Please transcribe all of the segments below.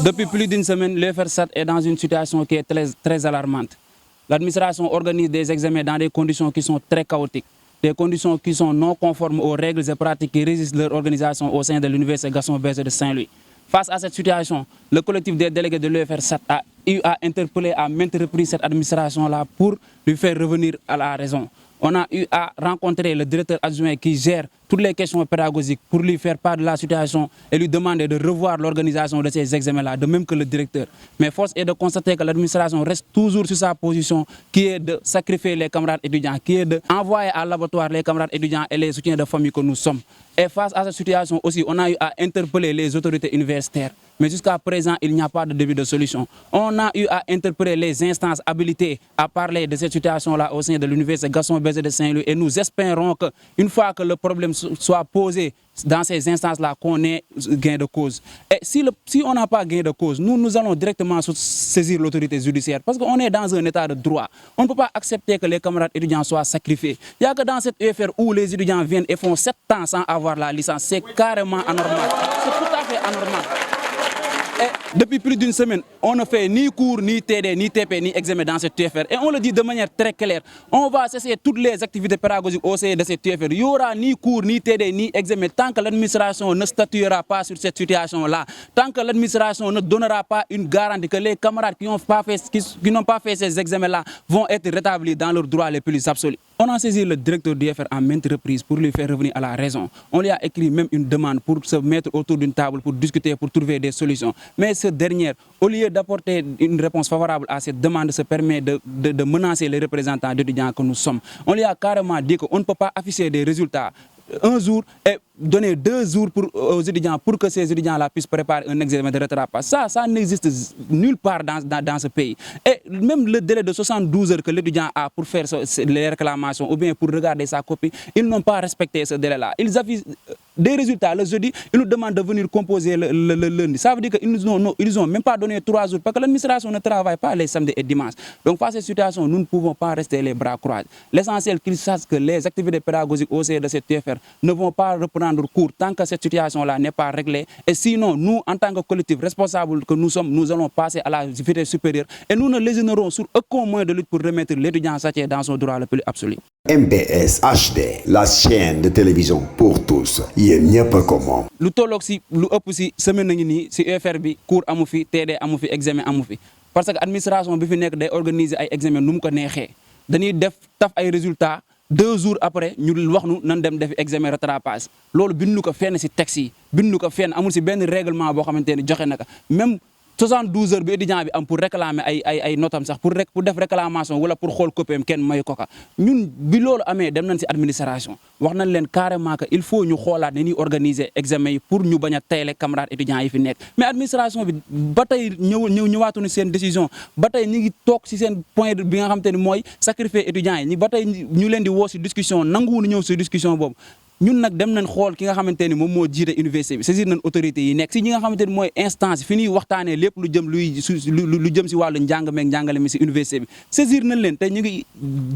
Depuis plus d'une semaine, l'UFR7 est dans une situation qui est très alarmante. L'administration organise des examens dans des conditions qui sont très chaotiques, des conditions qui sont non conformes aux règles et pratiques qui régissent leur organisation au sein de l'Université Gaston Berger de Saint-Louis. Face à cette situation, le collectif des délégués de l'UFR7 a interpellé à maintes reprises cette administration-là pour lui faire revenir à la raison. On a eu à rencontrer le directeur adjoint qui gère toutes les questions pédagogiques pour lui faire part de la situation et lui demander de revoir l'organisation de ces examens-là, de même que le directeur. Mais force est de constater que l'administration reste toujours sur sa position qui est de sacrifier les camarades étudiants, qui est d'envoyer à l'abattoir les camarades étudiants et les soutiens de famille que nous sommes. Et face à cette situation aussi, on a eu à interpeller les autorités universitaires. Mais jusqu'à présent, il n'y a pas de début de solution. On a eu à interpeller les instances habilitées à parler de cette situation-là au sein de l'Université Gaston Berger de Saint-Louis. Et nous espérons qu'une fois que le problème soit posé dans ces instances-là, qu'on ait gain de cause. Et si on n'a pas gain de cause, nous allons directement saisir l'autorité judiciaire parce qu'on est dans un état de droit. On ne peut pas accepter que les camarades étudiants soient sacrifiés. Il n'y a que dans cette UFR où les étudiants viennent et font 7 ans sans avoir la licence. C'est carrément anormal. C'est tout à fait anormal. Et depuis plus d'une semaine, on ne fait ni cours, ni TD, ni TP, ni examen dans cette TFR. Et on le dit de manière très claire. On va cesser toutes les activités pédagogiques au sein de cette TFR. Il n'y aura ni cours, ni TD, ni examen tant que l'administration ne statuera pas sur cette situation-là. Tant que l'administration ne donnera pas une garantie que les camarades qui n'ont pas fait ces examens-là vont être rétablis dans leurs droits les plus absolus. On a saisi le directeur du FR à maintes reprises pour lui faire revenir à la raison. On lui a écrit même une demande pour se mettre autour d'une table, pour discuter, pour trouver des solutions. Mais ce dernier, au lieu d'apporter une réponse favorable à cette demande, se permet de menacer les représentants d'étudiants que nous sommes. On lui a carrément dit qu'on ne peut pas afficher des résultats un jour et donner 2 jours aux étudiants pour que ces étudiants-là puissent préparer un examen de rattrapage. Ça n'existe nulle part dans ce pays. Et même le délai de 72 heures que l'étudiant a pour faire les réclamations ou bien pour regarder sa copie, ils n'ont pas respecté ce délai-là. Ils affichent des résultats le jeudi, ils nous demandent de venir composer le lundi. Ça veut dire qu'ils n'ont même pas donné 3 jours parce que l'administration ne travaille pas les samedis et dimanches. Donc face à cette situation, nous ne pouvons pas rester les bras croisés. L'essentiel qu'ils sachent que les activités pédagogiques au sein de cette TFR ne vont pas reprendre cours tant que cette situation-là n'est pas réglée. Et sinon, nous, en tant que collectif responsable que nous sommes, nous allons passer à la vitesse supérieure et nous ne lésinerons sur aucun moyen de lutte pour remettre l'étudiant satisfait dans son droit le plus absolu. MBS HD, la chaîne de télévision pour tous. yéen ñëpp ko moom. lu tolloog si lu ëpp si semaine nañu nii si UFR bi cours amu fi TD amu fi examen amu fi parce que administration bi fi nekk day organiser ay examen nu mu ko neexee dañuy taf ay résultats 2 jours après ñu wax nu nan dem def examen rattrapage loolu bindu ko fenn si texte yi bindu ko fenn amul si benn règlement boo xamante ne joxe na ko même 72 heures bi étudiant bi am pour réclamer ay notam sax pour def réclamation wala pour xool copiem kenn may ko ka ñun bi loolu amee dem nañ si administration wax nañ leen carrément que il faut ñu xoolaat ne ñuy organiser examen yi pour ñu bañ a tayle camarades étudiants yi fi nekk mais administration bi ba tey ñëwaatuñu seen décision ba tey ñu ngi toog si seen point bi nga xamante ni mooy sacrifier étudiants yi ba tey ñu leen di woo si discussion nanguwuñu ñëw si discussion boobu ñun nag dem nañ xool ki nga xamante ni moom moo jiite université bi saisir nañ autorités yi nekk si ñi nga xamante ni mooy instance fi ñuy waxtaanee lépp lu jëm si wàllu njàng meeg njàngale mi si université bi saisir nañ leen te ñu ngi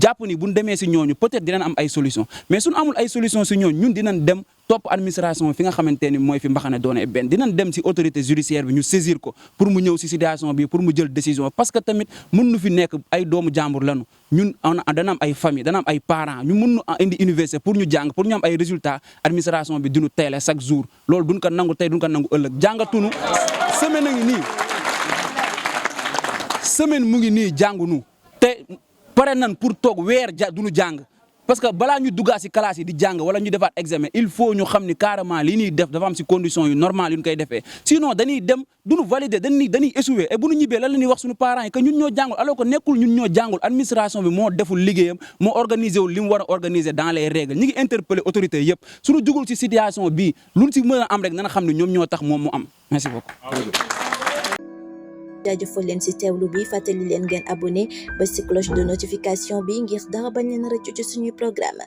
jàpp ni buñ demee si ñooñu peut-être dinañ am ay solution mais suñu amul ay solution si ñooñu ñun dinañ dem topp administration fi nga xamante ni mooy fi mbaxane doone benn dinañ dem si autorité judiciaire bi ñu saisir ko pour mu ñëw si situation bi pour mu jël décision parce que tamit mën nu fi nekk ay doomu jàmbur lañu ñun dana am ay famille dana am ay parents ñu mën nu indi université pour ñu jàng pour ñu am ay résultats administration bi duñu teele chaque jour loolu duñ ko nangu tey duñ ko nangu ëllëg jàngatunu semaine a ngi nii semaine mu ngi nii jàngunu te pare nan pour toog weer duñu jàng parce que balaa ñu duggaa si classe yi di jàng wala ñu defaat examen il faut ñu xam ni carrément li ñuy def dafa am si conditions yu normales yu ñu koy defee sinon dañuy dem duñu valider dañuy échouer et bu ñu ñibbee lan la ñuy wax suñu parents yi que ñun ñoo jàngul alors que nekkul ñun ñoo jàngul administration bi moo deful liggéeyam moo organisé wul li mu war a organiser dans les règles ñi ngi interpeller autorités yëpp suñu jugul si situation bii luñ si mën a am rek nana xam ne ñoom ñoo tax moom mu am merci beaucoup. jaajëfal leen ci teewlu bi fàttali leen ngeen abonné ba ci cloche de notification bi ngir dara bañ leen a rëccu ci suñuy programme